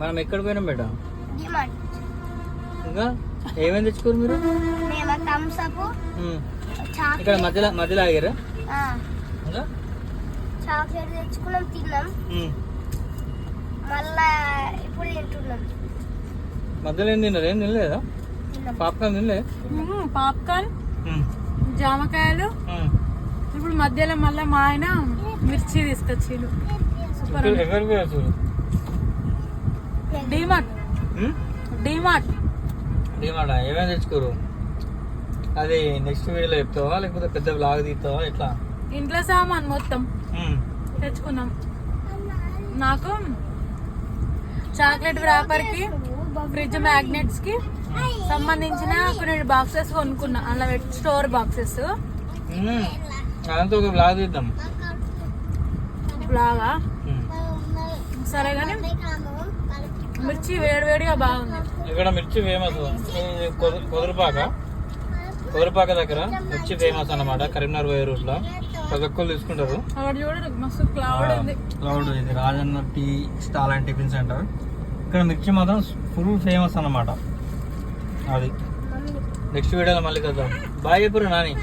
మనం ఎక్కడ పోయినాం బేట? డిమార్ట్. ఇంకా ఏమేమి తెచ్చుకోరు మీరు? మేము థమ్స్ అప్, ఇక్కడ మధ్యలో ఆగారా? ఇంకా చాక్లెట్ తెచ్చుకున్నాం, తిన్నాం. మళ్ళా ఇప్పుడు తింటున్నాం. మధ్యలో ఏం తిన్నారు? ఏం తినలేదా? పాప్కార్న్ తినలే? పాప్కార్న్, జామకాయలు. ఇప్పుడు మధ్యలో మళ్ళీ మా ఆయన మిర్చి తీసుకొచ్చిండు. సూపర్. ఎవరికి పోయారు? డిమార్ట్. డిమార్ట్ ఏమేమి తెచ్చుకోరు? అది నెక్స్ట్ వీడియోలో చెప్తావా లేకపోతే పెద్ద బ్లాగ్ తీస్తావా ఎట్లా? ఇంట్లో సామాన్ మొత్తం తెచ్చుకున్నాం. నాకు చాక్లెట్ వ్రాపర్ కి, ఫ్రిడ్జ్ మ్యాగ్నెట్స్ కి సంబంధించిన కొన్ని బాక్సెస్ కొనుక్కున్నా. అలా స్టోర్ బాక్సెస్. అదంతా ఒక బ్లాగ్ తీద్దాం. బ్లాగా సరే కానీ మిర్చి వేడివేడిగా బాగుంది. ఇక్కడ మిర్చి ఫేమస్. కుదురుపాక దగ్గర మిర్చి ఫేమస్ అన్నమాట. కరీంనగర్ పోయే రూట్ లో ప్రతి ఒక్కరు తీసుకుంటారు. అక్కడ చూడండి మస్తు క్లౌడ్ ఉంది. క్లౌడ్ ఇది Rajanna tea stall and tiffin centre. ఇక్కడ మిర్చి మాత్రం ఫుల్ ఫేమస్ అన్నమాట. అది నెక్స్ట్ వీడియోలో మళ్ళీ కలుద్దాం. బాయ్ చెప్పురు నాని.